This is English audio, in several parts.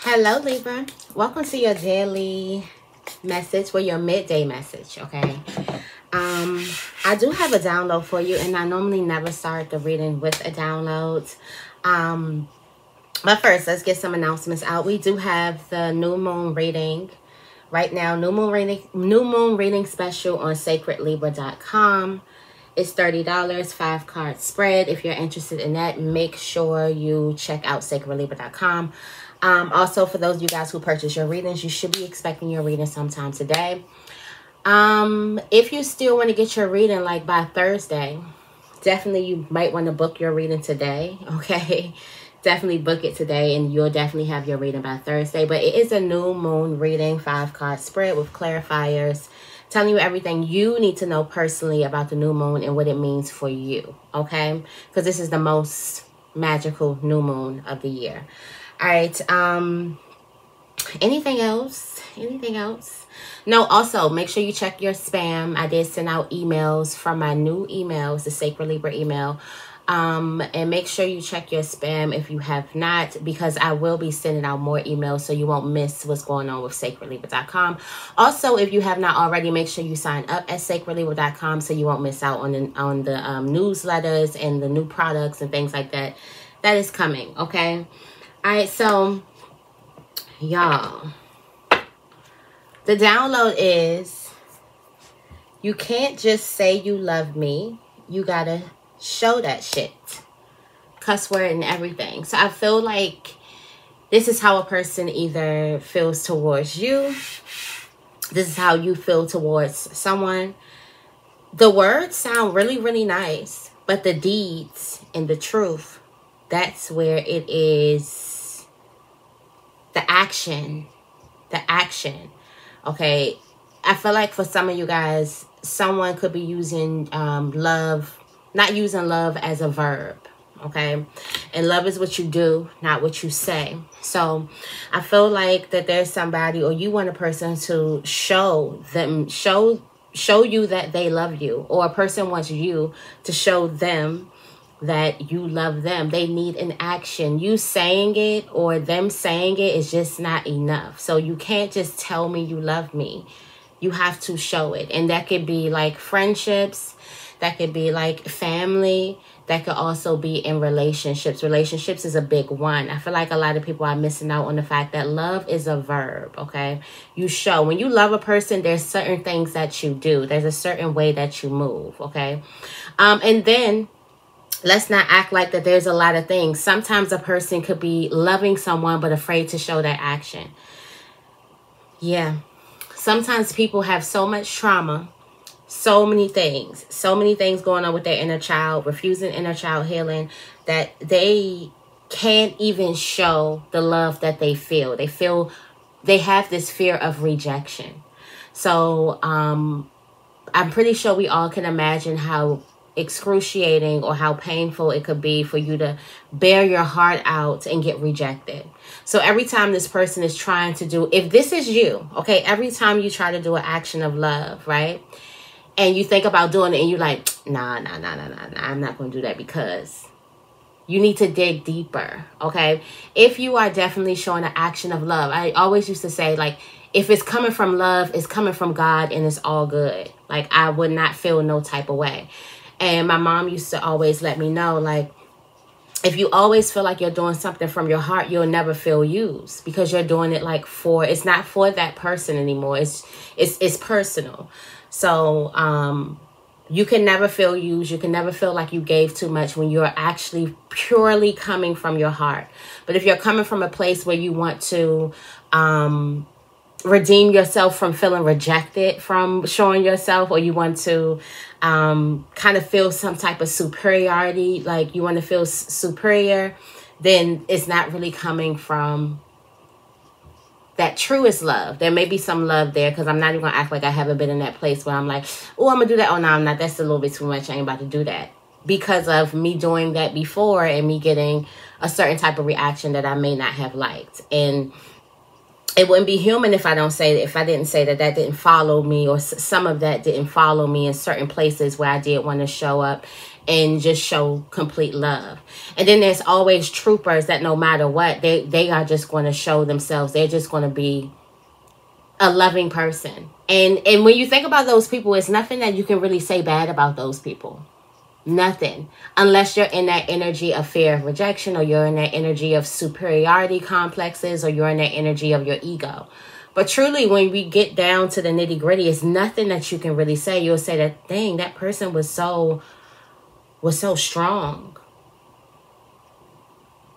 Hello, Libra. Welcome to your daily message, or your midday message, okay? I do have a download for you, and I normally never start the reading with a download. But first, let's get some announcements out. We do have the new moon reading right now. New moon reading special on sacredlibra.com. It's $30, 5-card spread. If you're interested in that, make sure you check out sacredlibra.com. Also, for those of you guys who purchase your readings, you should be expecting your reading sometime today. If you still want to get your reading like by Thursday, definitely you might want to book your reading today, okay? Definitely book it today, and you'll definitely have your reading by Thursday. But it is a new moon reading, 5-card spread with clarifiers, telling you everything you need to know personally about the new moon and what it means for you, okay? Because this is the most magical new moon of the year. All right. Anything else? Anything else? No, also, make sure you check your spam. I did send out emails from my new emails, the Sacred Libra email. And make sure you check your spam if you have not, because I will be sending out more emails so you won't miss what's going on with sacredlibra.com. Also, if you have not already, make sure you sign up at sacredlibra.com so you won't miss out on the newsletters and the new products and things like that. That is coming, okay? All right, so y'all, the download is, you can't just say you love me. You gotta show that shit. Cuss word and everything. So I feel like this is how a person either feels towards you. This is how you feel towards someone. The words sound really, really nice, but the deeds and the truth, that's where it is. The action. Okay. I feel like for some of you guys, someone could be using love, not using love as a verb, okay? And love is what you do, not what you say. So I feel like that there's somebody, or you want a person to show you that they love you, or a person wants you to show them that you love them. They need an action. You saying it or them saying it is just not enough. So you can't just tell me you love me. You have to show it. And that could be like friendships. That could be like family. That could also be in relationships. Relationships is a big one. I feel like a lot of people are missing out on the fact that love is a verb, okay? You show. When you love a person, there's certain things that you do. There's a certain way that you move, okay? And then let's not act like that there's a lot of things. Sometimes a person could be loving someone but afraid to show that action. Yeah. Sometimes people have so much trauma, so many things going on with their inner child, refusing inner child healing, that they can't even show the love that they feel. They have this fear of rejection. So I'm pretty sure we all can imagine how excruciating or how painful it could be for you to bear your heart out and get rejected. So every time this person is trying to do, if this is you, okay, every time you try to do an action of love, right? And you think about doing it and you're like, nah, I'm not going to do that, because you need to dig deeper, okay? If you are definitely showing an action of love, I always used to say, like, if it's coming from love, it's coming from God, and it's all good. Like, I would not feel no type of way. And my mom used to always let me know, like, if you always feel like you're doing something from your heart, you'll never feel used, because you're doing it like it's not for that person anymore. It's personal. So you can never feel used. You can never feel like you gave too much when you're actually purely coming from your heart. But if you're coming from a place where you want to redeem yourself from feeling rejected from showing yourself, or you want to kind of feel some type of superiority, like you want to feel superior, then it's not really coming from that truest love. There may be some love there, because I'm not even going to act like I haven't been in that place where I'm like, oh, I'm going to do that. Oh, no, I'm not. That's a little bit too much. I ain't about to do that. Because of me doing that before and me getting a certain type of reaction that I may not have liked. And it wouldn't be human if I didn't say that didn't follow me, or some of that didn't follow me in certain places where I did want to show up and just show complete love. And then there's always troopers that no matter what, they are just going to show themselves. They're just going to be a loving person. And when you think about those people, it's nothing that you can really say bad about those people. Nothing. Unless you're in that energy of fear of rejection, or you're in that energy of superiority complexes, or you're in that energy of your ego. But truly, when we get down to the nitty gritty, it's nothing that you can really say. You'll say that, dang, that person was so strong.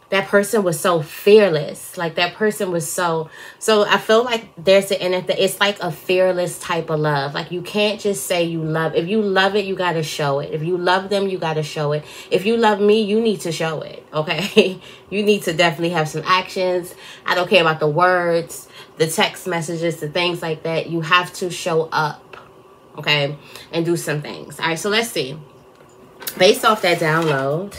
That person was so fearless. Like that person was so I feel like there's the inner thing. It's like a fearless type of love. Like you can't just say you love. If you love it, you got to show it. If you love them, you got to show it. If you love me, you need to show it. Okay. You need to definitely have some actions. I don't care about the words, the text messages, the things like that. You have to show up. Okay. And do some things. All right. So let's see. Based off that download,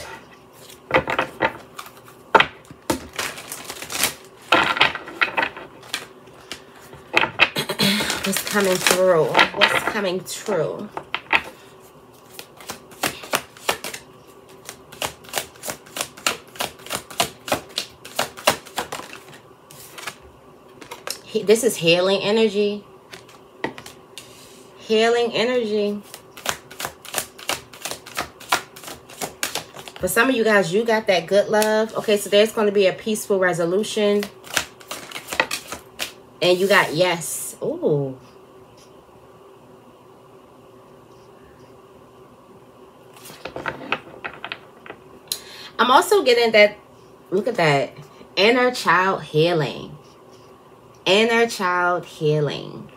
what's coming through? What's coming through? This is healing energy. Healing energy. For some of you guys, you got that good love. Okay, so there's going to be a peaceful resolution. And you got yes. Ooh. I'm also getting that, look at that, inner child healing. Inner child healing.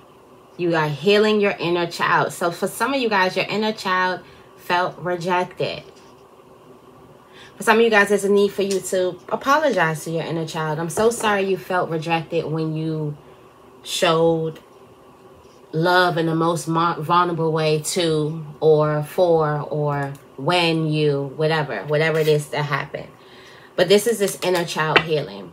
You are healing your inner child. So for some of you guys, your inner child felt rejected. For some of you guys, there's a need for you to apologize to your inner child. I'm so sorry you felt rejected when you showed love in the most vulnerable way to, or for, or when you, whatever it is that happened. But this is this inner child healing.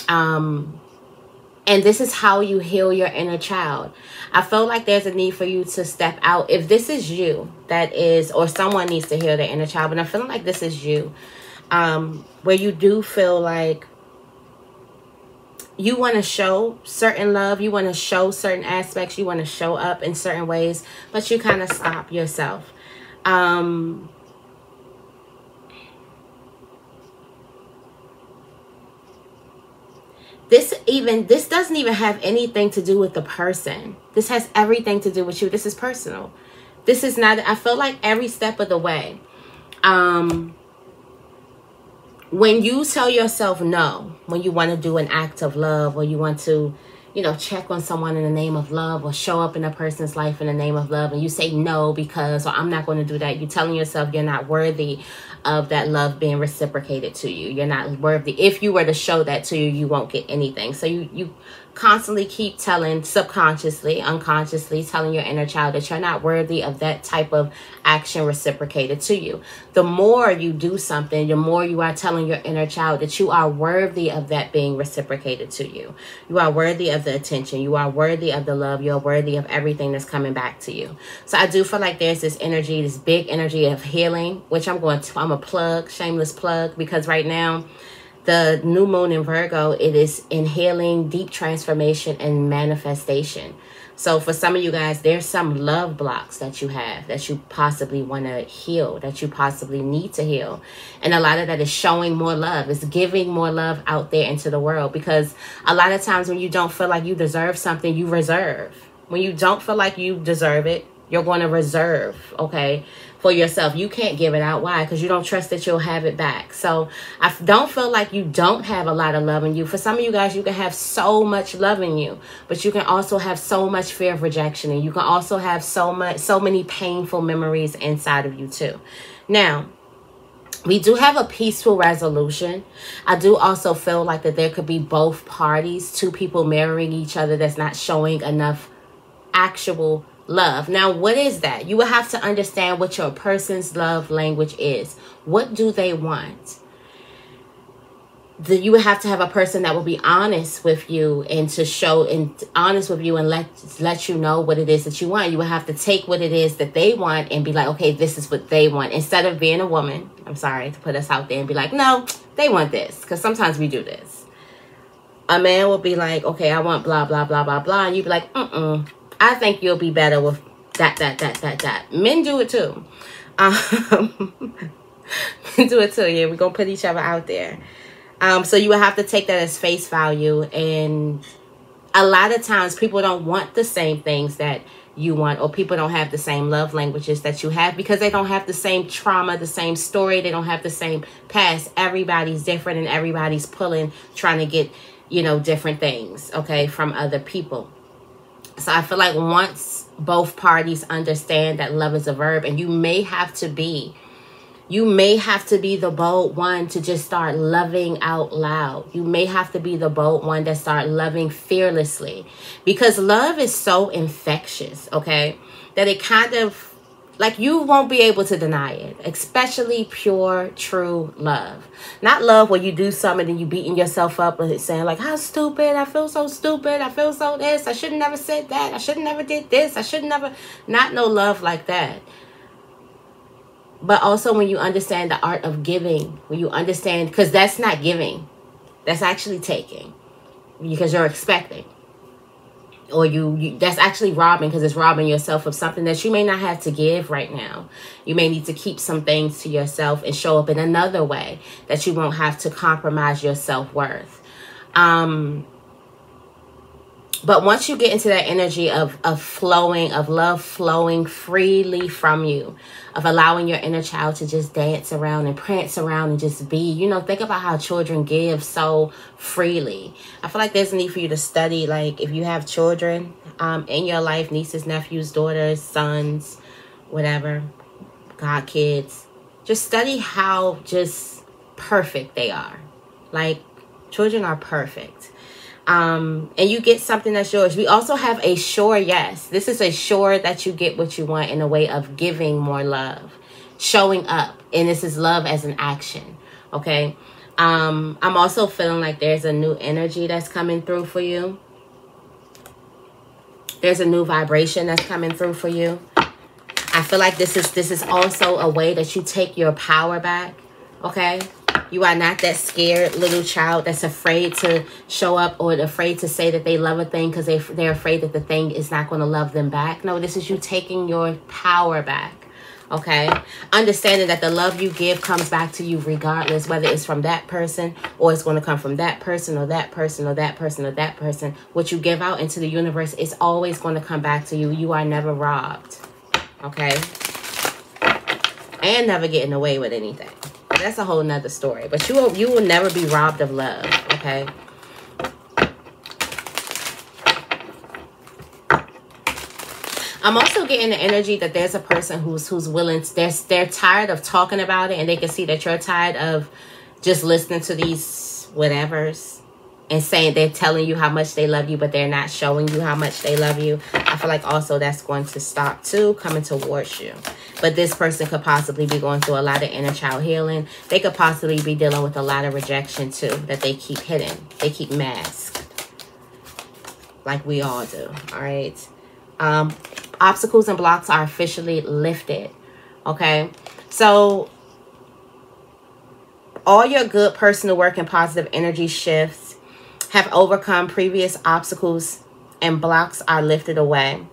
And this is how you heal your inner child. I feel like there's a need for you to step out. If this is you, that is, or someone needs to heal their inner child, but I'm feeling like this is you, where you do feel like you want to show certain love, you want to show certain aspects, you want to show up in certain ways, but you kind of stop yourself. This doesn't even have anything to do with the person. This has everything to do with you. This is personal. This is not, I feel like every step of the way, when you tell yourself no, when you want to do an act of love, or you want to, you know, check on someone in the name of love, or show up in a person's life in the name of love, and you say no because, or I'm not going to do that, you're telling yourself you're not worthy of that love being reciprocated to you. You're not worthy. If you were to show that to you, you won't get anything. So you constantly keep telling, subconsciously, unconsciously, telling your inner child that you're not worthy of that type of action reciprocated to you. The more you do something, the more you are telling your inner child that you are worthy of that being reciprocated to you. You are worthy of the attention. You are worthy of the love. You're worthy of everything that's coming back to you. So I do feel like there's this energy, this big energy of healing, which I'm a plug, shameless plug, because right now, the new moon in Virgo, it is in healing, deep transformation, and manifestation. So for some of you guys, there's some love blocks that you have that you possibly want to heal, that you possibly need to heal. And a lot of that is showing more love. It's giving more love out there into the world. Because a lot of times when you don't feel like you deserve something, you reserve. When you don't feel like you deserve it, you're going to reserve, okay, for yourself. You can't give it out. Why? Because you don't trust that you'll have it back. So I don't feel like you don't have a lot of love in you. For some of you guys, you can have so much love in you, but you can also have so much fear of rejection, and you can also have so many painful memories inside of you too. Now, we do have a peaceful resolution. I do also feel like that there could be both parties, two people marrying each other that's not showing enough actual love. Now, what is that? You will have to understand what your person's love language is. What do they want? you would have to have a person that will be honest with you and to show and honest with you and let you know what it is that you want. You would have to take what it is that they want and be like, okay, this is what they want. Instead of being a woman, I'm sorry to put us out there and be like, no, they want this. Because sometimes we do this. A man will be like, okay, I want blah, blah, blah, blah, blah. And you'd be like, I think you'll be better with that. Men do it too. Men do it too. Yeah, we're going to put each other out there. So you would have to take that as face value. And a lot of times people don't want the same things that you want, or people don't have the same love languages that you have because they don't have the same trauma, the same story. They don't have the same past. Everybody's different and everybody's pulling, trying to get, you know, different things, okay, from other people. So I feel like once both parties understand that love is a verb, and you may have to be the bold one to just start loving out loud. You may have to be the bold one that start loving fearlessly, because love is so infectious, okay, that it kind of, like, you won't be able to deny it, especially pure, true love. Not love where you do something and you beating yourself up and saying like, how stupid, I feel so stupid, I feel so this, I should have never said that, I should have never did this, I should never, not no love like that. But also when you understand the art of giving, when you understand, because that's not giving, that's actually taking, because you're expecting. Or that's actually robbing, because it's robbing yourself of something that you may not have to give right now. You may need to keep some things to yourself and show up in another way that you won't have to compromise your self-worth. But once you get into that energy of flowing, of love flowing freely from you, of allowing your inner child to just dance around and prance around and just be, you know, think about how children give so freely. I feel like there's a need for you to study, like, if you have children in your life, nieces, nephews, daughters, sons, whatever, god kids, just study how just perfect they are. Like, children are perfect. And you get something that's yours. We also have a sure yes. This is a sure that you get what you want in a way of giving more love, showing up. And this is love as an action. Okay. I'm also feeling like there's a new energy that's coming through for you. There's a new vibration that's coming through for you. I feel like this is also a way that you take your power back. Okay. You are not that scared little child that's afraid to show up or afraid to say that they love a thing because they're afraid that the thing is not going to love them back. No, this is you taking your power back, okay? Understanding that the love you give comes back to you regardless, whether it's from that person or it's going to come from that person or that person or that person or that person. What you give out into the universe is always going to come back to you. You are never robbed, okay? And never getting away with anything. That's a whole nother story. But you will never be robbed of love, okay? I'm also getting the energy that there's a person who's willing to, they're tired of talking about it, and they can see that you're tired of just listening to these whatevers and saying they're telling you how much they love you, but they're not showing you how much they love you. I feel like also that's going to stop too, coming towards you. But this person could possibly be going through a lot of inner child healing. They could possibly be dealing with a lot of rejection too, that they keep hidden. They keep masked. Like we all do, all right? Obstacles and blocks are officially lifted, okay? So all your good personal work and positive energy shifts have overcome previous obstacles and blocks are lifted away.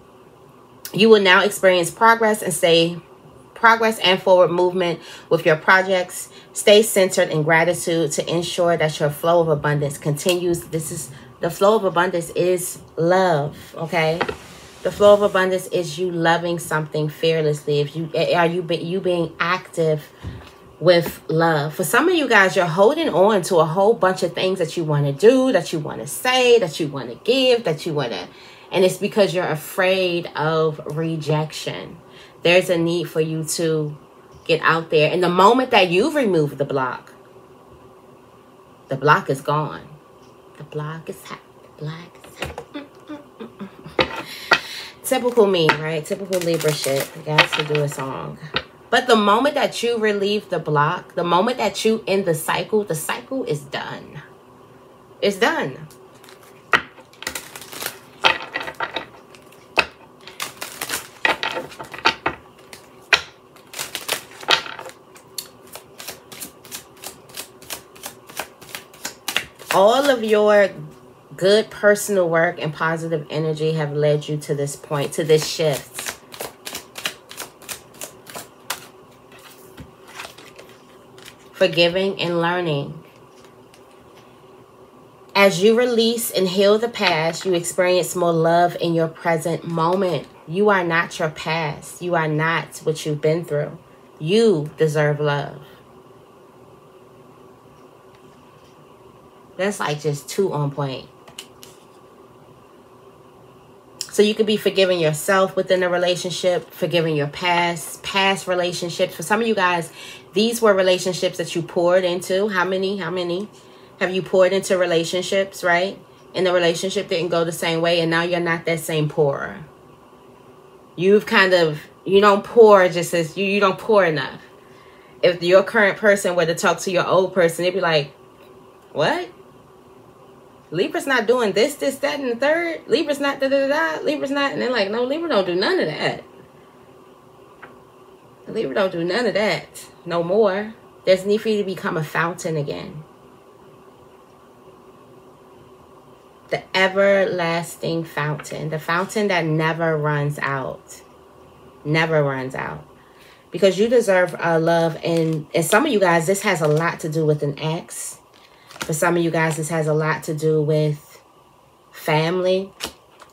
You will now experience progress and forward movement with your projects. Stay centered in gratitude to ensure that your flow of abundance continues. The flow of abundance is love, okay? The flow of abundance is you loving something fearlessly. You being active with love. For some of you guys, you're holding on to a whole bunch of things that you want to do, that you want to say, that you want to give, that you want to, and it's because you're afraid of rejection. There's a need for you to get out there. And the moment that you've removed the block is gone. The block is hot. The block is hot. Typical me, right? Typical Libra shit. I got to do a song. But the moment that you relieve the block, the moment that you end the cycle is done. It's done. All of your good personal work and positive energy have led you to this point, to this shift. Forgiving and learning. As you release and heal the past, you experience more love in your present moment. You are not your past. You are not what you've been through. You deserve love. That's like just too on point. So you could be forgiving yourself within a relationship, forgiving your past relationships. For some of you guys, these were relationships that you poured into. How many have you poured into relationships, right? And the relationship didn't go the same way, and now you're not that same pourer. You've kind of, you don't pour just as, you don't pour enough. If your current person were to talk to your old person, they'd be like, what? Libra's not doing this, that, and the third. Libra's not da-da-da-da. Libra's not. And they're like, no, Libra don't do none of that. Libra don't do none of that no more. There's need for you to become a fountain again. The everlasting fountain. The fountain that never runs out. Never runs out. Because you deserve love. And some of you guys, this has a lot to do with an ex. For some of you guys, this has a lot to do with family.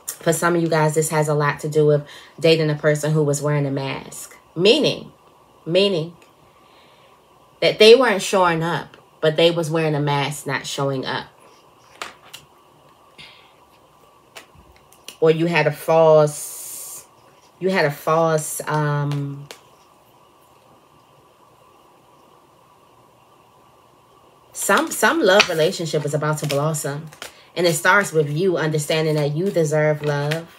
For some of you guys, this has a lot to do with dating a person who was wearing a mask. Meaning that they weren't showing up, but they was wearing a mask, not showing up. Or you had a false, Some love relationship is about to blossom. And it starts with you understanding that you deserve love.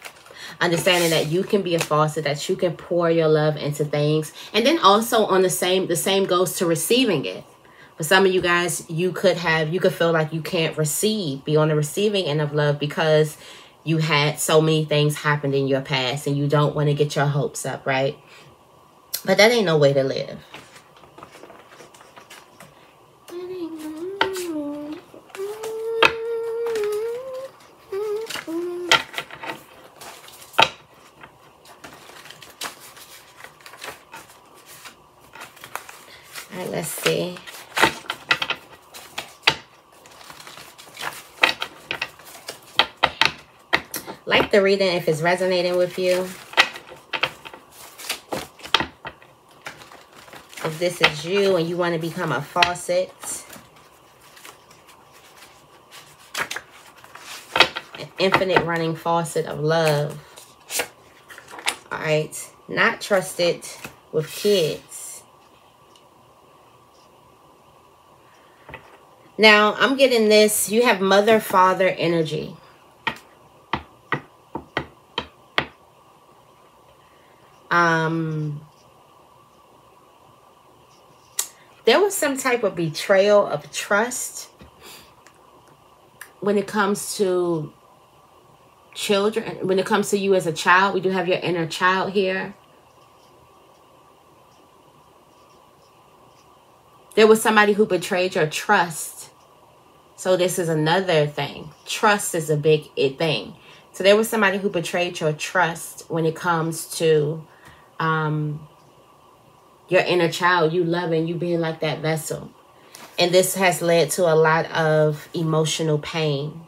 Understanding that you can be a faucet, that you can pour your love into things. And then also on the same goes to receiving it. For some of you guys, you could feel like you can't be on the receiving end of love because you had so many things happen in your past and you don't want to get your hopes up, right? But that ain't no way to live. All right, let's see. Like the reading if it's resonating with you. If this is you and you want to become a faucet. An infinite running faucet of love. All right. Not trusted with kids. Now, I'm getting this. You have mother-father energy. There was some type of betrayal of trust when it comes to children. When it comes to you as a child, we do have your inner child here. There was somebody who betrayed your trust. So this is another thing. Trust is a big thing. So there was somebody who betrayed your trust when it comes to your inner child, you loving, you being like that vessel. And this has led to a lot of emotional pain.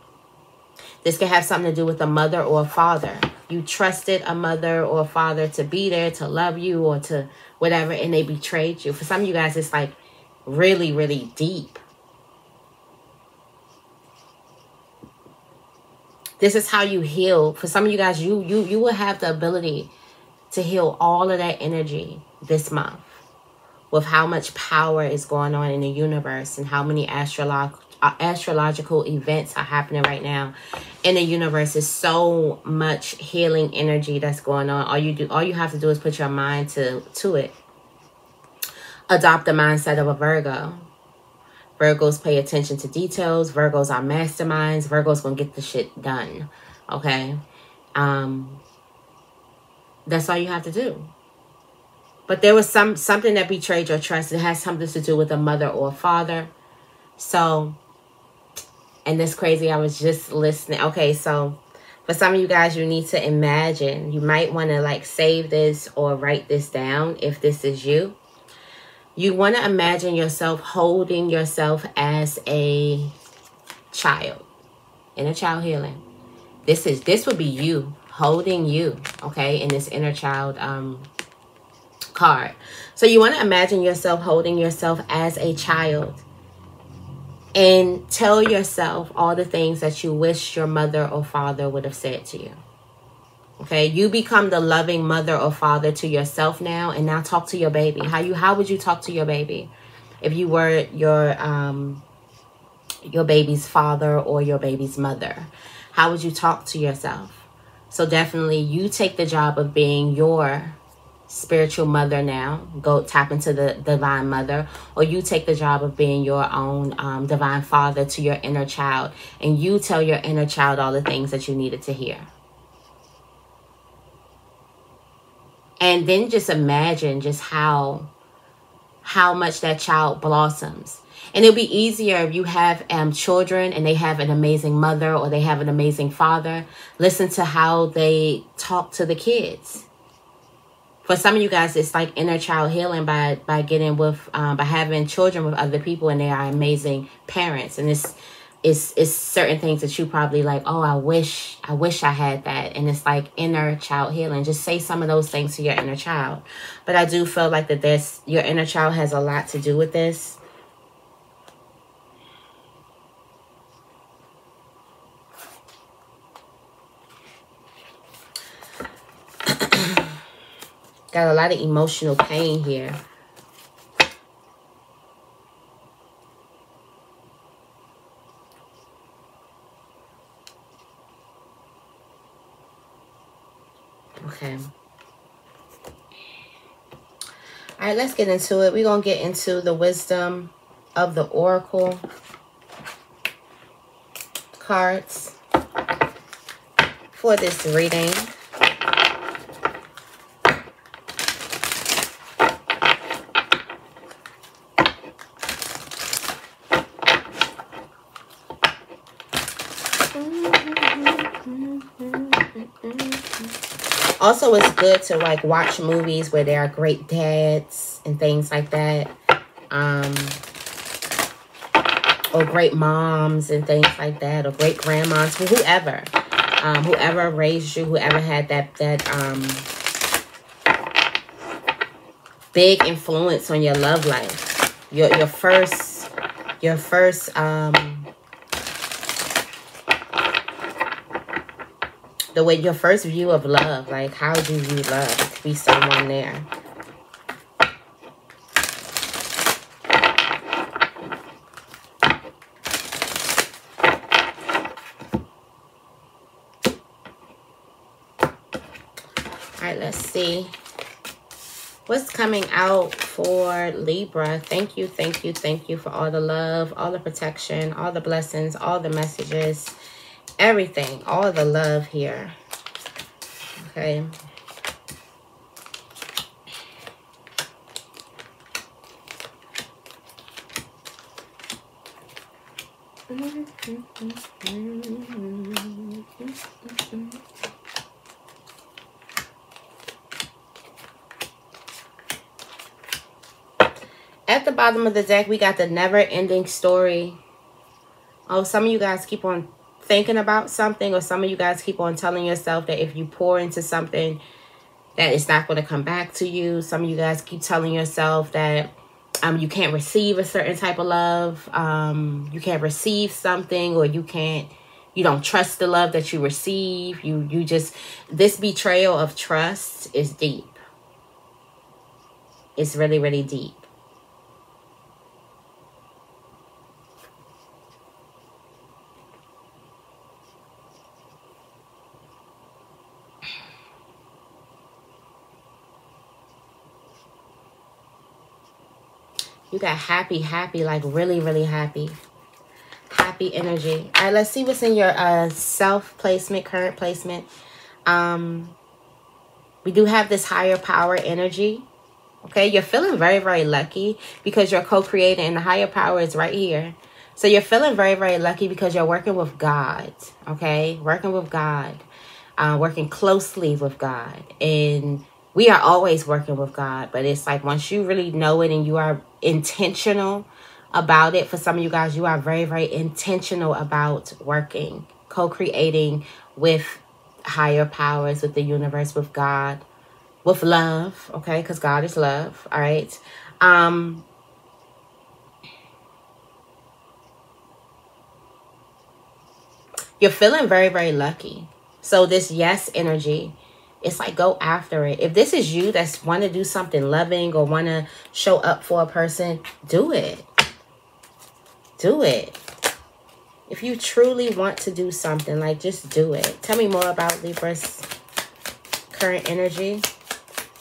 This can have something to do with a mother or a father. You trusted a mother or a father to be there, to love you, or to whatever, and they betrayed you. For some of you guys, it's like really, really deep. This is how you heal. For some of you guys, you will have the ability to heal all of that energy this month with how much power is going on in the universe and how many astrological events are happening right now in the universe. Is so much healing energy that's going on. All you have to do is put your mind to it. Adopt the mindset of a Virgo. Virgos pay attention to details. Virgos are masterminds. Virgos gonna get the shit done. Okay? That's all you have to do. But there was something that betrayed your trust. It has something to do with a mother or a father. So, and this crazy, I was just listening. Okay, so for some of you guys, you need to imagine. You might want to like save this or write this down if this is you. You want to imagine yourself holding yourself as a child. Inner child healing. This would be you holding you, okay, in this inner child card. So you want to imagine yourself holding yourself as a child and tell yourself all the things that you wish your mother or father would have said to you. Okay, you become the loving mother or father to yourself now, and now talk to your baby. How would you talk to your baby if you were your baby's father or your baby's mother? How would you talk to yourself? So definitely you take the job of being your spiritual mother now. Go tap into the divine mother, or you take the job of being your own divine father to your inner child, and you tell your inner child all the things that you needed to hear. And then just imagine just how much that child blossoms. And it'll be easier if you have children and they have an amazing mother or they have an amazing father. Listen to how they talk to the kids. For some of you guys, it's like inner child healing by getting with, by having children with other people and they are amazing parents. And it's certain things that you probably like, oh, I wish I had that. And it's like inner child healing. Just say some of those things to your inner child. But I do feel like that your inner child has a lot to do with this. Got a lot of emotional pain here. Okay. All right, let's get into it. We're going to get into the wisdom of the oracle cards for this reading. Also, it's good to like watch movies where there are great dads and things like that, or great moms and things like that, or great grandmas, whoever, whoever raised you, whoever had that big influence on your love life, your first your first view of love. Like, how do you view love? It could be someone there. All right, let's see what's coming out for Libra. Thank you for all the love, all the protection, all the blessings, all the messages, everything, all the love here. Okay. At the bottom of the deck, we got the never-ending story. Oh, some of you guys keep on thinking about something, or some of you guys keep on telling yourself that if you pour into something, that it's not going to come back to you. Some of you guys keep telling yourself that you can't receive a certain type of love. You can't receive something, or you don't trust the love that you receive. You just, this betrayal of trust is deep. It's really, really deep. You got happy, happy, like really, really happy. Happy energy. All right, let's see what's in your self-placement, current placement. We do have this higher power energy. Okay, you're feeling very, very lucky because you're co-creating and the higher power is right here. So you're feeling very, very lucky because you're working with God. Okay, working with God. Working closely with God. And we are always working with God. But it's like once you really know it and you are intentional about it, for some of you guys, you are very, very intentional about working, co-creating with higher powers, with the universe, with God, with love, okay? Because God is love, all right? You're feeling very, very lucky. So this yes energy, it's like go after it. If this is you that's want to do something loving or want to show up for a person, do it. Do it. If you truly want to do something, like just do it. Tell me more about Libra's current energy.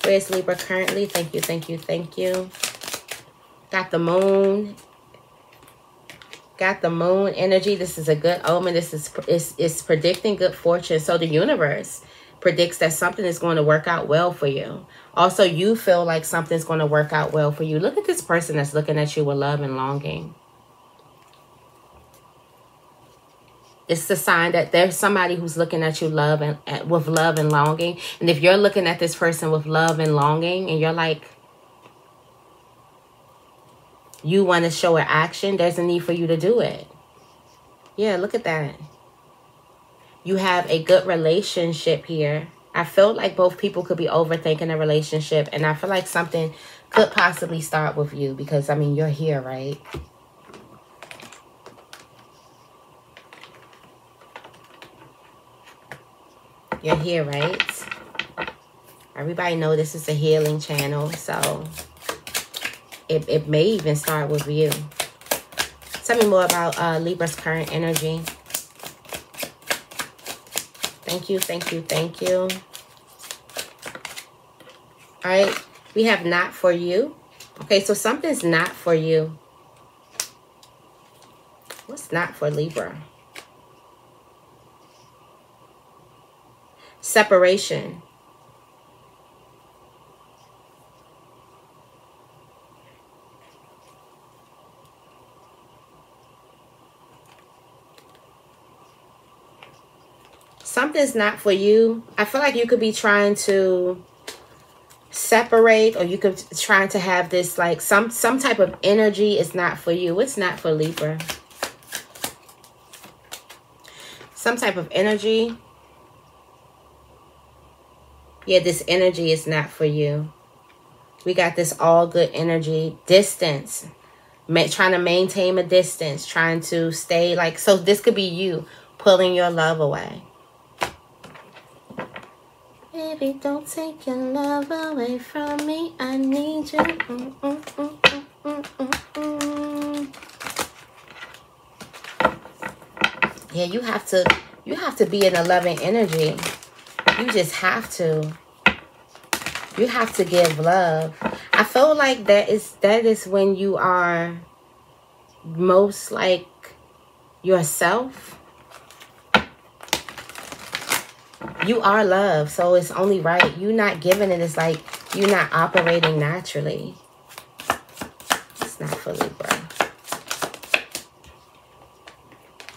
Where's Libra currently? Thank you, thank you, thank you. Got the moon. Got the moon energy. This is a good omen. This is predicting good fortune. So the universe predicts that something is going to work out well for you. Also, you feel like something's going to work out well for you. Look at this person that's looking at you with love and longing. It's a sign that there's somebody who's looking at you with love and longing. And if you're looking at this person with love and longing and you're like, you want to show an action, there's a need for you to do it. Yeah, look at that. You have a good relationship here. I feel like both people could be overthinking a relationship. And I feel like something could possibly start with you. Because, I mean, you're here, right? You're here, right? Everybody know this is a healing channel. So it may even start with you. Tell me more about Libra's current energy. Thank you, thank you, thank you. All right, we have not for you. Okay, so something's not for you. What's not for Libra? Separation. Something's not for you. I feel like you could be trying to separate, or you could trying to have this like some type of energy is not for you. It's not for Libra. Some type of energy. Yeah, this energy is not for you. We got this all good energy. Distance. Trying to maintain a distance. Trying to stay like, so this could be you pulling your love away. Baby, don't take your love away from me. I need you. Yeah, you have to be in a loving energy. You just have to. You have to give love. I feel like that is when you are most like yourself. You are love, so it's only right. You're not giving it. It's like you're not operating naturally. It's not for Libra.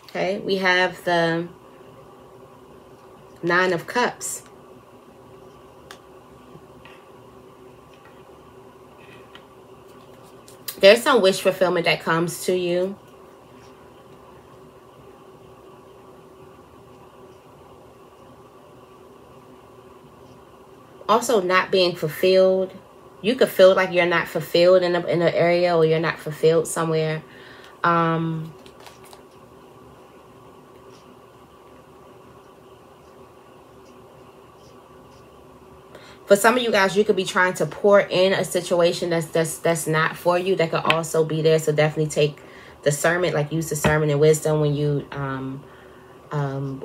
Okay, we have the Nine of Cups. There's some wish fulfillment that comes to you. Also not being fulfilled. You could feel like you're not fulfilled in an area, or you're not fulfilled somewhere. For some of you guys, you could be trying to pour in a situation that's not for you. That could also be there. So definitely take discernment, like use discernment and wisdom when you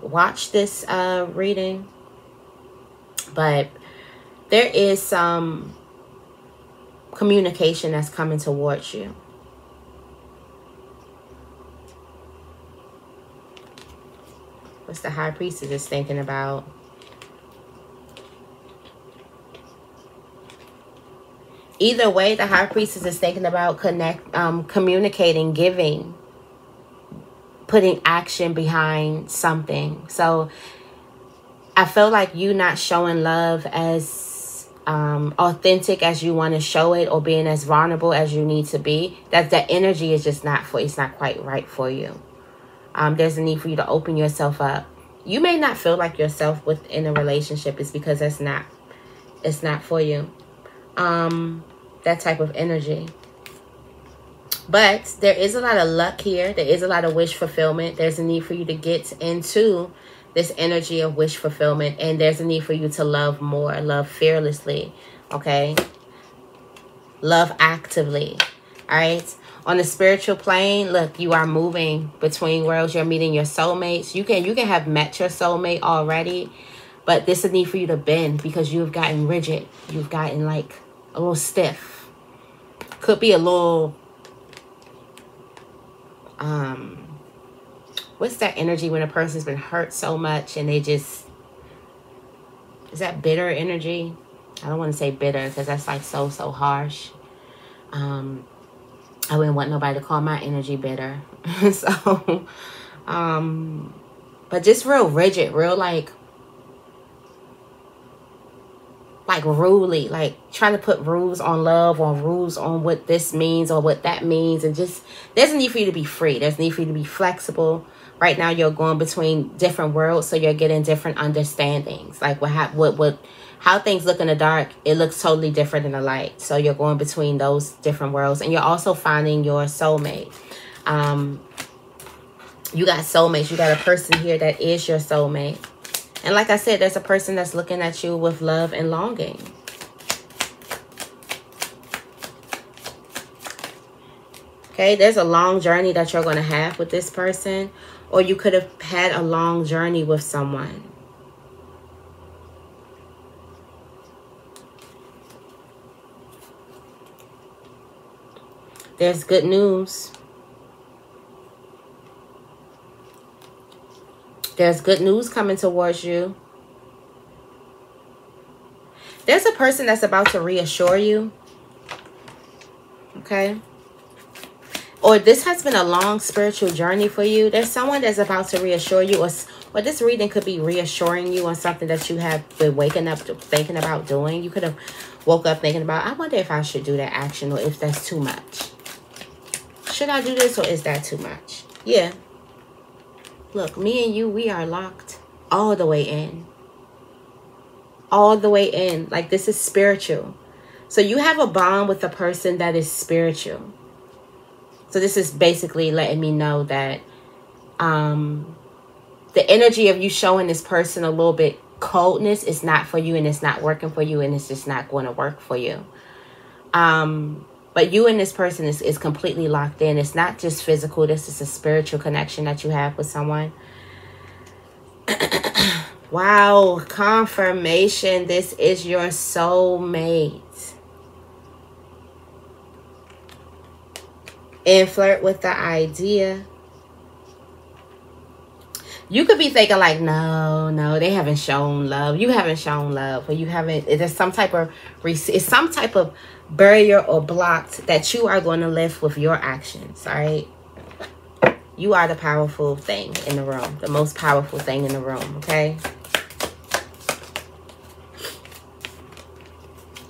watch this reading. But there is some communication that's coming towards you. What's the High Priestess is thinking about? Either way, the High Priestess is thinking about communicating, giving, putting action behind something. So I feel like you not showing love as authentic as you want to show it, or being as vulnerable as you need to be. That energy is just not for, it's not quite right for you. There's a need for you to open yourself up. You may not feel like yourself within a relationship. It's because it's not for you. That type of energy. But there is a lot of luck here. There is a lot of wish fulfillment. There's a need for you to get into this energy of wish fulfillment. And there's a need for you to love more. Love fearlessly. Okay? Love actively. Alright? On the spiritual plane, look, you are moving between worlds. You're meeting your soulmates. You can have met your soulmate already. But there's a need for you to bend because you've gotten rigid. You've gotten like a little stiff. Could be a little... what's that energy when a person's been hurt so much and they just... Is that bitter energy? I don't want to say bitter because that's like so harsh. I wouldn't want nobody to call my energy bitter. So, but just real rigid, real like ruly, like trying to put rules on love or rules on what this means or what that means. And just, there's a need for you to be free. There's a need for you to be flexible. Right now you're going between different worlds, so you're getting different understandings. Like how things look in the dark, it looks totally different in the light. So you're going between those different worlds, and you're also finding your soulmate. You got soulmates. You got a person here that is your soulmate. And like I said, there's a person that's looking at you with love and longing. Okay, there's a long journey that you're going to have with this person. Or you could have had a long journey with someone. There's good news. There's good news coming towards you. There's a person that's about to reassure you. Okay. Or this has been a long spiritual journey for you. There's someone that's about to reassure you. Or this reading could be reassuring you on something that you have been waking up to thinking about doing. You could have woke up thinking about, I wonder if I should do that action, or if that's too much. Should I do this, or is that too much? Yeah. Look, me and you, we are locked all the way in. All the way in. Like, this is spiritual. So you have a bond with a person that is spiritual. So this is basically letting me know that the energy of you showing this person a little bit coldness is not for you, and it's not working for you, and it's just not going to work for you. But you and this person is completely locked in. It's not just physical. This is a spiritual connection that you have with someone. Wow. Confirmation. This is your soulmate. And flirt with the idea. You could be thinking like, no, they haven't shown love. You haven't shown love. Or you haven't, there's some type of, it's some type of barrier or block that you are going to lift with your actions. All right. You are the powerful thing in the room. The most powerful thing in the room. Okay.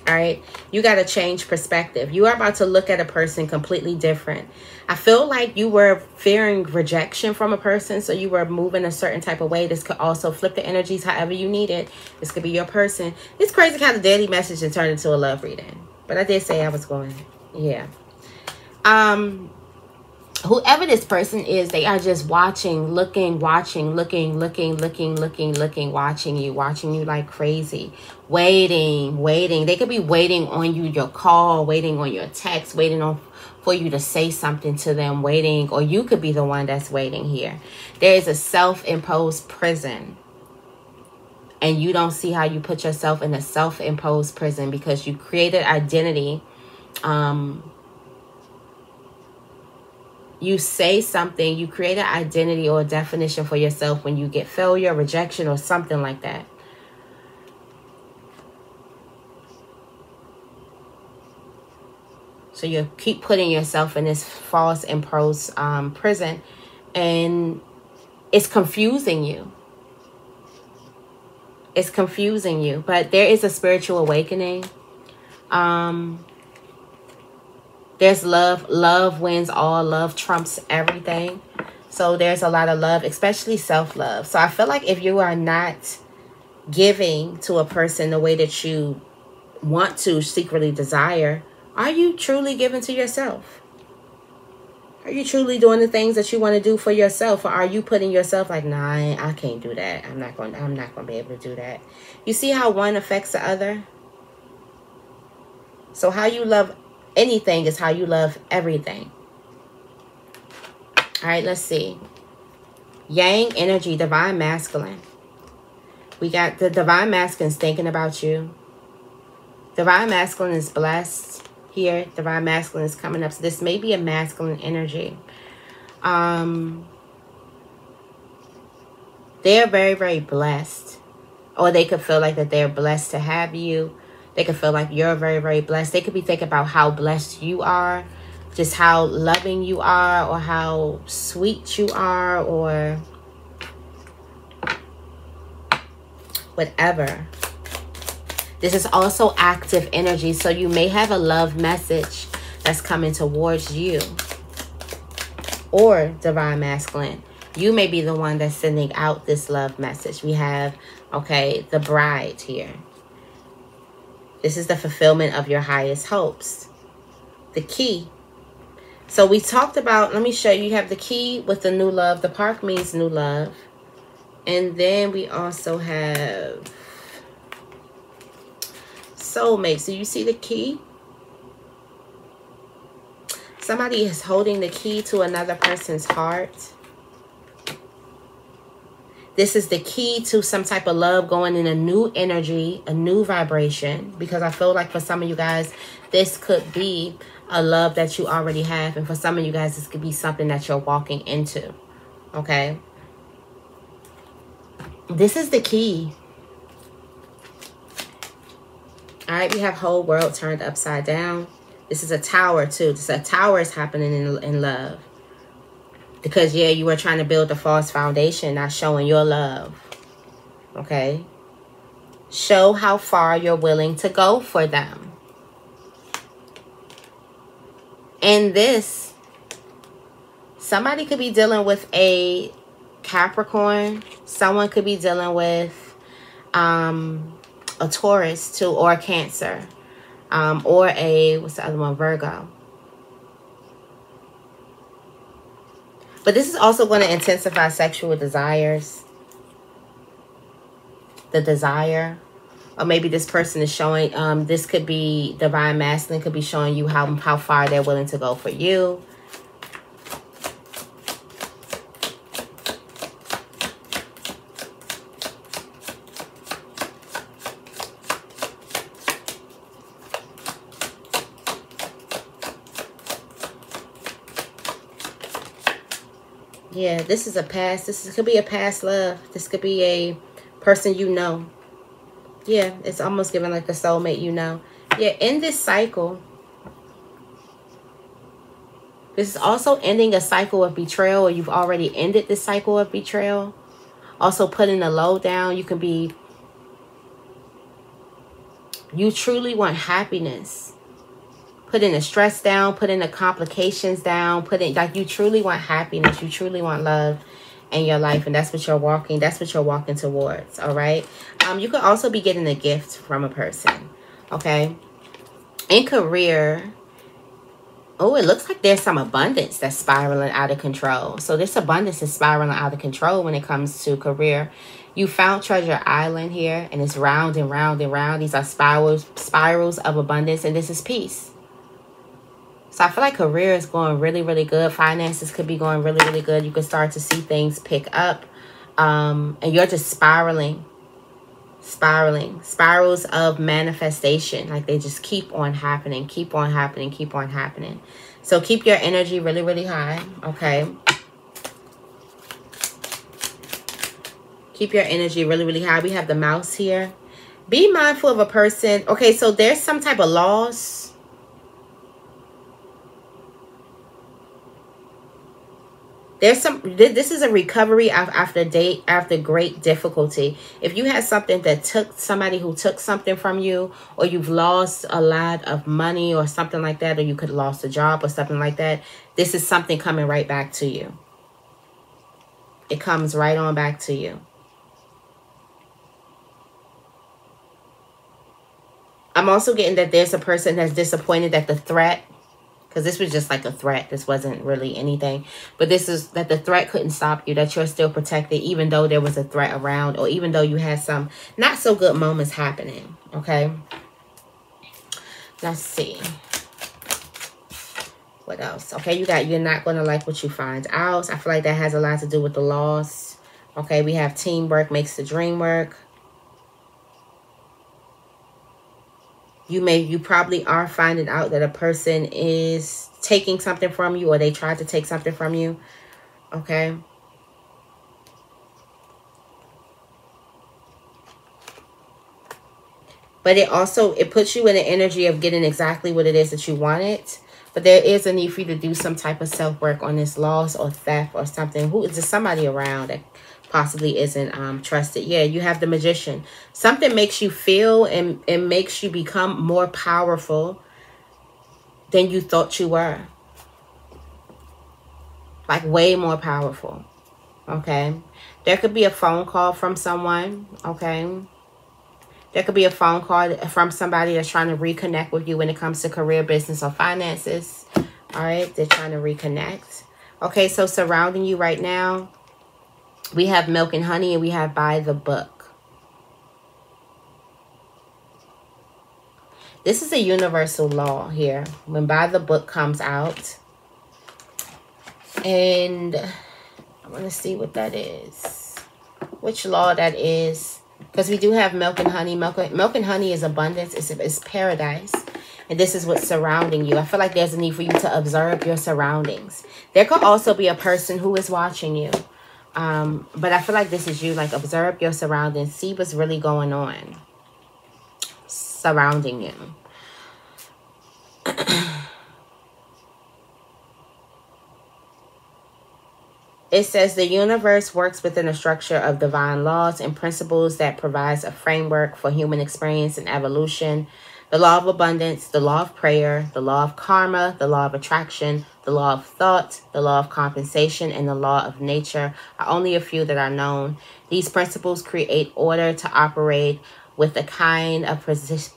All right. You got to change perspective. You are about to look at a person completely different. I feel like you were fearing rejection from a person, so you were moving a certain type of way. This could also flip the energies however you need it. This could be your person. It's crazy how the daily message and turned into a love reading. But I did say I was going, yeah. Whoever this person is, they are just watching, looking, watching you like crazy. Waiting. They could be waiting on you, your call, waiting on your text, waiting on for you to say something to them, waiting, or you could be the one that's waiting here. There is a self-imposed prison. And you don't see how you put yourself in a self-imposed prison because you created identity You say something, you create an identity or a definition for yourself when you get failure, rejection, or something like that. So you keep putting yourself in this false impulse prison, and it's confusing you. It's confusing you, but there is a spiritual awakening. There's love. Love wins all. Love trumps everything. So there's a lot of love, especially self-love. So I feel like if you are not giving to a person the way that you want to secretly desire, are you truly giving to yourself? Are you truly doing the things that you want to do for yourself? Or are you putting yourself like, nah, I can't do that. I'm not going to be able to do that. You see how one affects the other? So how you love anything is how you love everything. All right, let's see. Yang energy, divine masculine. We got the divine masculine thinking about you. Divine masculine is blessed. Here, divine masculine is coming up. So this may be a masculine energy. They're very, very blessed. Or they could feel like that they're blessed to have you. They could feel like you're very, very blessed. They could be thinking about how blessed you are. Just how loving you are. Or how sweet you are. Or whatever. This is also active energy. So you may have a love message that's coming towards you. Or divine masculine. You may be the one that's sending out this love message. We have, okay, the bride here. This is the fulfillment of your highest hopes. The key. So we talked about, let me show you. You have the key with the new love. The park means new love. And then we also have soulmate. So you see the key? Somebody is holding the key to another person's heart. This is the key to some type of love going in a new energy, a new vibration. Because I feel like for some of you guys, this could be a love that you already have. And for some of you guys, this could be something that you're walking into. Okay? This is the key. All right, we have whole world turned upside down. This is a tower too. This a tower is happening in love. Because, yeah, you were trying to build a false foundation, not showing your love. Okay? Show how far you're willing to go for them. And this, somebody could be dealing with a Capricorn. Someone could be dealing with a Taurus too, or a Cancer, or a, what's the other one, Virgo. But this is also going to intensify sexual desires. The desire. Or maybe this person is showing, this could be divine masculine, could be showing you how far they're willing to go for you. Yeah, this is a past. This could be a past love. This could be a person you know. Yeah, it's almost giving like the soulmate you know. Yeah, in this cycle, this is also ending a cycle of betrayal, or you've already ended this cycle of betrayal. Also putting the load down. You can be, you truly want happiness. Putting the stress down, putting the complications down, like you truly want happiness, you truly want love in your life, and that's what you're walking towards. All right. You could also be getting a gift from a person. Okay. In career, oh, it looks like there's some abundance that's spiraling out of control. So this abundance is spiraling out of control when it comes to career. You found Treasure Island here, and it's round and round and round. These are spirals of abundance, and this is peace. So I feel like career is going really, really good. Finances could be going really, really good. You can start to see things pick up. And you're just spiraling spiraling, spirals of manifestation. Like they just keep on happening, keep on happening, keep on happening. So keep your energy really, really high, okay? Keep your energy really, really high. We have the mouse here. Be mindful of a person. Okay, so there's some type of loss. There's some, this is a recovery after great difficulty. If you had something that took, somebody who took something from you, or you've lost a lot of money or something like that, or you could have lost a job or something like that, this is something coming right back to you. It comes right on back to you. I'm also getting that there's a person that's disappointed that the threat, because this was just like a threat. This wasn't really anything. But this is that the threat couldn't stop you, that you're still protected, even though there was a threat around, or even though you had some not so good moments happening. Okay. Let's see. What else? Okay, you're not going to like what you find out. I feel like that has a lot to do with the loss. Okay, we have teamwork makes the dream work. You probably are finding out that a person is taking something from you, or they tried to take something from you. Okay. But it puts you in the energy of getting exactly what it is that you wanted. But there is a need for you to do some type of self-work on this loss or theft or something. Who is there? Somebody around that possibly isn't trusted. Yeah, you have the Magician. Something makes you feel and makes you become more powerful than you thought you were. Like way more powerful. Okay. There could be a phone call from someone. Okay. There could be a phone call from somebody that's trying to reconnect with you when it comes to career, business, or finances. All right. They're trying to reconnect. Okay. So surrounding you right now, we have Milk and Honey, and we have By the Book. This is a universal law here. When By the Book comes out. And I want to see what that is. Which law that is. Because we do have Milk and Honey. Milk and Honey is abundance. It's paradise. And this is what's surrounding you. I feel like there's a need for you to observe your surroundings. There could also be a person who is watching you. But I feel like this is you. Like, observe your surroundings. See what's really going on surrounding you. It says the universe works within a structure of divine laws and principles that provides a framework for human experience and evolution. The law of abundance, the law of prayer, the law of karma, the law of attraction, the law of thought, the law of compensation, and the law of nature are only a few that are known. These principles create order to operate with a kind of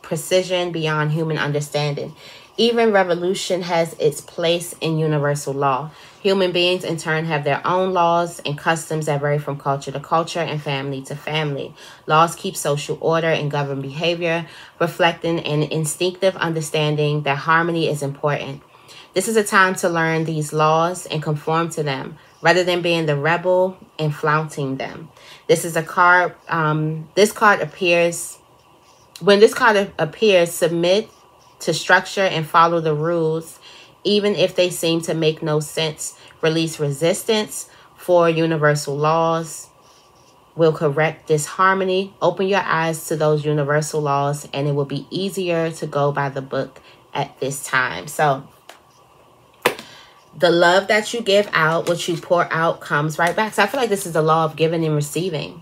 precision beyond human understanding. Even revolution has its place in universal law. Human beings, in turn, have their own laws and customs that vary from culture to culture and family to family. Laws keep social order and govern behavior, reflecting an instinctive understanding that harmony is important. This is a time to learn these laws and conform to them, rather than being the rebel and flaunting them. This is a card. This card appears. When this card appears, submit to structure and follow the rules, even if they seem to make no sense. Release resistance, for universal laws will correct disharmony. Open your eyes to those universal laws, and it will be easier to go by the book at this time. So the love that you give out, what you pour out, comes right back. So I feel like this is the law of giving and receiving.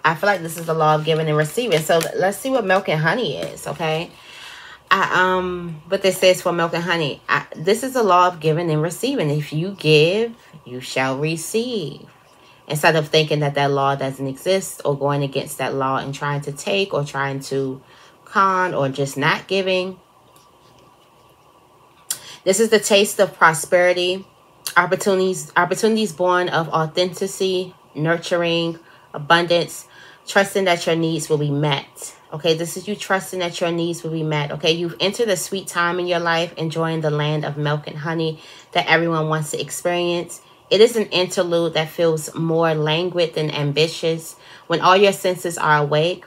I feel like this is the law of giving and receiving. So let's see what Milk and Honey is, okay? But this says for Milk and Honey, this is the law of giving and receiving. If you give, you shall receive. Instead of thinking that that law doesn't exist, or going against that law and trying to take, or trying to con, or just not giving. This is the taste of prosperity. Opportunities born of authenticity, nurturing, abundance, trusting that your needs will be met. Okay, this is you trusting that your needs will be met. Okay, you've entered a sweet time in your life, enjoying the land of milk and honey that everyone wants to experience. It is an interlude that feels more languid than ambitious. When all your senses are awake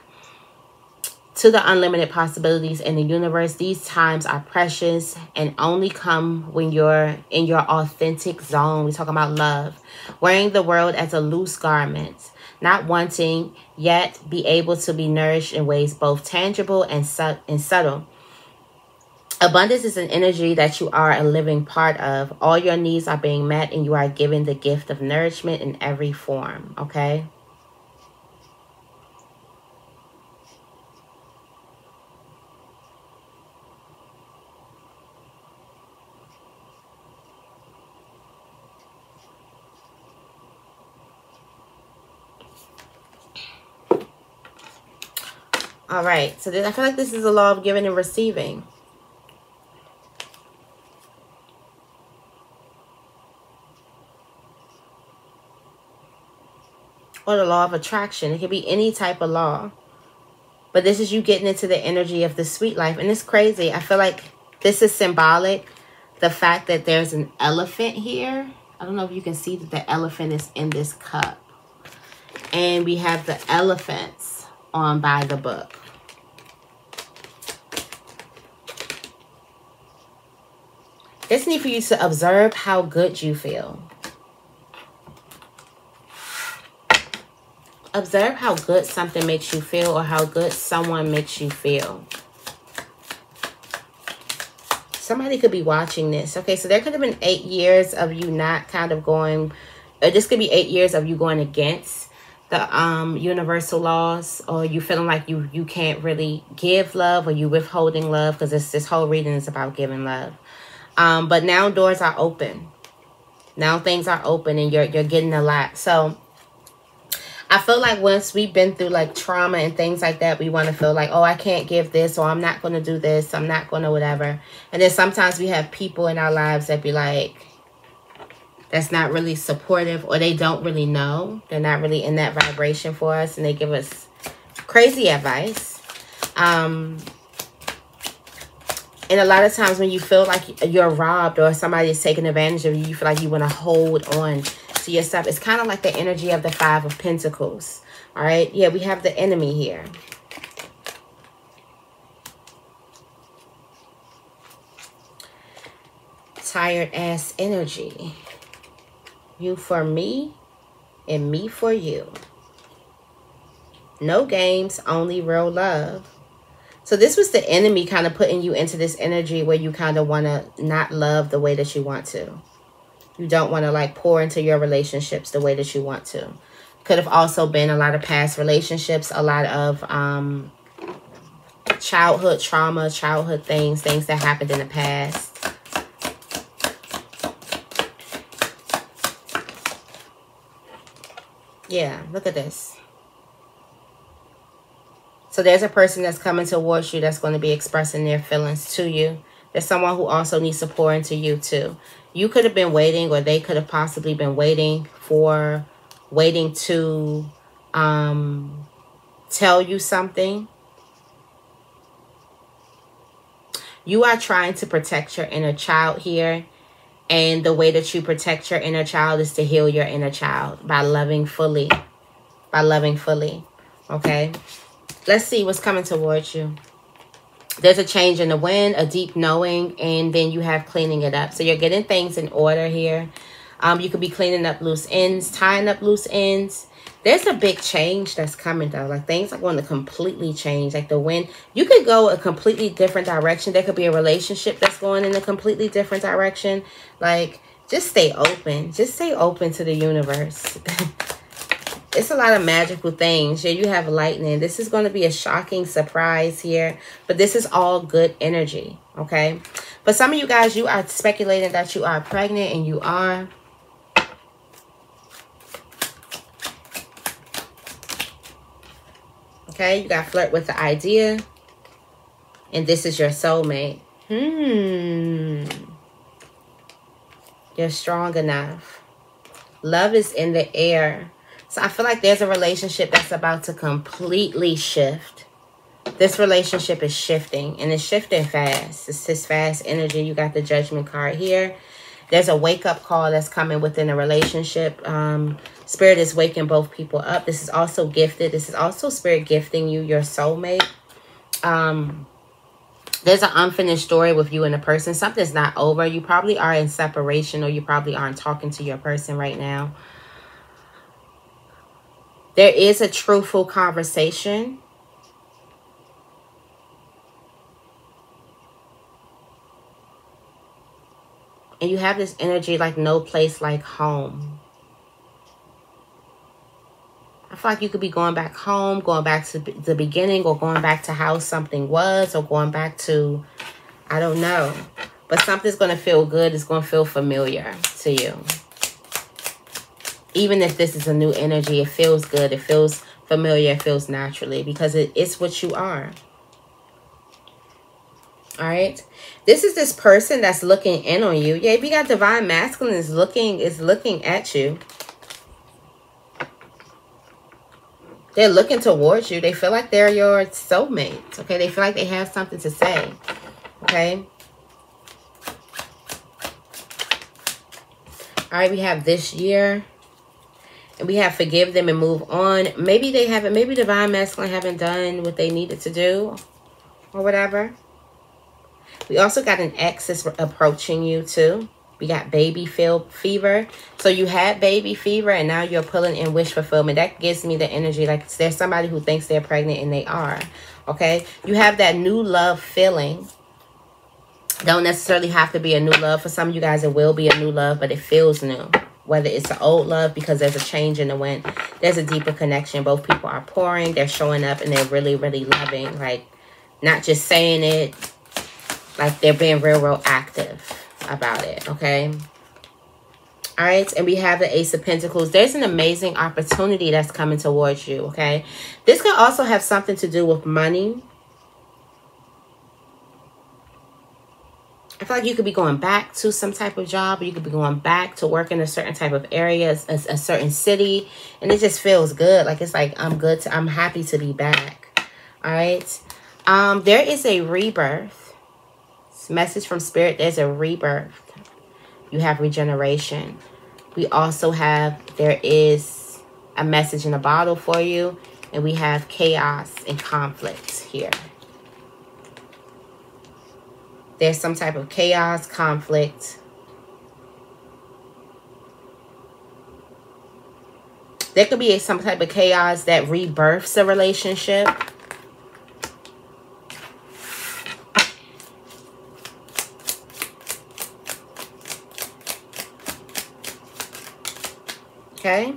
to the unlimited possibilities in the universe, these times are precious and only come when you're in your authentic zone. We're talking about love. Wearing the world as a loose garment, not wanting, yet be able to be nourished in ways both tangible and subtle. Abundance is an energy that you are a living part of. All your needs are being met and you are given the gift of nourishment in every form, okay? All right, so I feel like this is a law of giving and receiving. Or the law of attraction. It could be any type of law. But this is you getting into the energy of the sweet life. And it's crazy. I feel like this is symbolic. The fact that there's an elephant here. I don't know if you can see that the elephant is in this cup. And we have the elephants on by the book. It's need for you to observe how good you feel. Observe how good something makes you feel or how good someone makes you feel. Somebody could be watching this. Okay, so there could have been 8 years of you not kind of going, or this could be 8 years of you going against the universal laws, or you feeling like you can't really give love, or you withholding love, because this whole reading is about giving love. But now doors are open. Now things are open and you're getting a lot. So I feel like once we've been through like trauma and things like that, we want to feel like, oh, I can't give this, or I'm not going to do this, I'm not going to whatever. And then sometimes we have people in our lives that be like, that's not really supportive, or they don't really know. They're not really in that vibration for us, and they give us crazy advice. And a lot of times when you feel like you're robbed or somebody is taking advantage of you, you feel like you want to hold on to your stuff. It's kind of like the energy of the Five of Pentacles. All right. Yeah, we have the enemy here. Tired ass energy. You for me and me for you. No games, only real love. So this was the enemy kind of putting you into this energy where you kind of want to not love the way that you want to. You don't want to like pour into your relationships the way that you want to. Could have also been a lot of past relationships, a lot of childhood trauma, childhood things that happened in the past. Yeah, look at this. So there's a person that's coming towards you that's going to be expressing their feelings to you. There's someone who also needs to pour into you too. You could have been waiting, or they could have possibly been waiting to tell you something. You are trying to protect your inner child here. And the way that you protect your inner child is to heal your inner child by loving fully. By loving fully. Okay? Let's see what's coming towards you. There's a change in the wind, a deep knowing, and then you have cleaning it up. So you're getting things in order here. You could be cleaning up loose ends, tying up loose ends. There's a big change that's coming, though. Like, things are going to completely change. Like, the wind, you could go a completely different direction. There could be a relationship that's going in a completely different direction. Like, just stay open. Just stay open to the universe. It's a lot of magical things. Yeah, you have lightning. This is going to be a shocking surprise here. But this is all good energy, okay? But some of you guys, you are speculating that you are pregnant, and you are. Okay, you got flirt with the idea. And this is your soulmate. You're strong enough. Love is in the air. So I feel like there's a relationship that's about to completely shift. This relationship is shifting, and it's shifting fast. It's this fast energy. You got the Judgment card here. There's a wake-up call that's coming within a relationship. Spirit is waking both people up. This is also gifted. This is also Spirit gifting you your soulmate. There's an unfinished story with you and a person. Something's not over. You probably are in separation, or you probably aren't talking to your person right now. There is a truthful conversation. And you have this energy like no place like home. I feel like you could be going back home, going back to the beginning, or going back to how something was, or going back to, I don't know. But something's going to feel good. It's going to feel familiar to you. Even if this is a new energy, it feels good. It feels familiar. It feels naturally, because it's what you are. All right. This is this person that's looking in on you. Yeah, if you got Divine Masculine is looking at you. They're looking towards you. They feel like they're your soulmate. Okay. They feel like they have something to say. Okay. All right. We have this year. And we have forgive them and move on. Maybe they haven't. Maybe Divine Masculine haven't done what they needed to do. Or whatever. We also got an ex that's approaching you too. We got baby fever. So you had baby fever, and now you're pulling in wish fulfillment. That gives me the energy like there's somebody who thinks they're pregnant, and they are. Okay. You have that new love feeling. Don't necessarily have to be a new love. For some of you guys, it will be a new love, but it feels new. Whether it's an old love, because there's a change in the wind. There's a deeper connection. Both people are pouring. They're showing up, and they're really, really loving. Like, not just saying it. Like, they're being real, real active about it, okay? All right, and we have the Ace of Pentacles. There's an amazing opportunity that's coming towards you, okay? This could also have something to do with money. I feel like you could be going back to some type of job, or you could be going back to work in a certain type of area, a certain city, and it just feels good. Like, it's like, I'm happy to be back, all right? There is a rebirth. Message from Spirit, there's a rebirth. You have regeneration. We also have, there is a message in a bottle for you. And we have chaos and conflict here. There's some type of chaos, conflict. There could be some type of chaos that rebirths a relationship. Okay,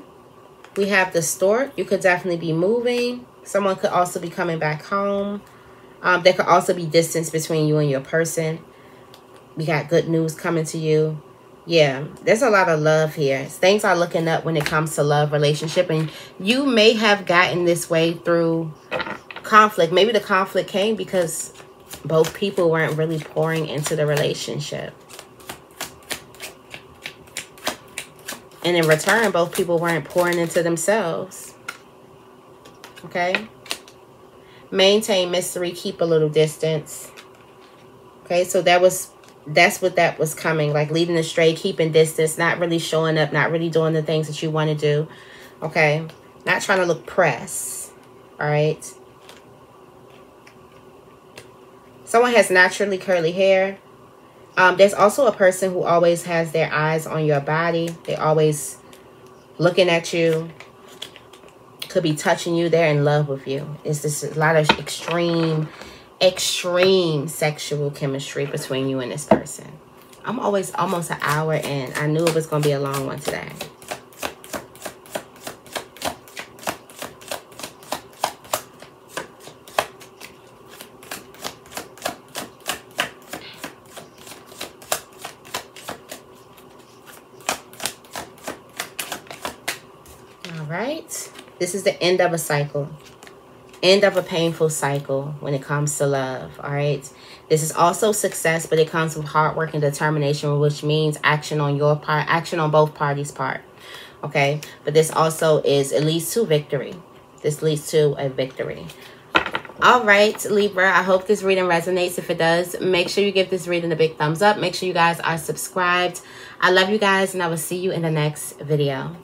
we have the stork. You could definitely be moving. Someone could also be coming back home. There could also be distance between you and your person. We got good news coming to you. Yeah, there's a lot of love here. Things are looking up when it comes to love, relationship. And you may have gotten this way through conflict. Maybe the conflict came because both people weren't really pouring into the relationship. And in return, both people weren't pouring into themselves. Okay. Maintain mystery. Keep a little distance. Okay. So that's what that was coming. Like leading astray, keeping distance, not really showing up, not really doing the things that you want to do. Okay. Not trying to look press. All right. Someone has naturally curly hair. There's also a person who always has their eyes on your body. They're always looking at you. Could be touching you. They're in love with you. It's just a lot of extreme sexual chemistry between you and this person. I'm always almost an hour in. I knew it was going to be a long one today. This is the end of a cycle. End of a painful cycle when it comes to love. All right. This is also success, but it comes with hard work and determination, which means action on your part, action on both parties' part. Okay. But this also is, it leads to victory. This leads to a victory. All right, Libra, I hope this reading resonates. If it does, make sure you give this reading a big thumbs up. Make sure you guys are subscribed. I love you guys, and I will see you in the next video.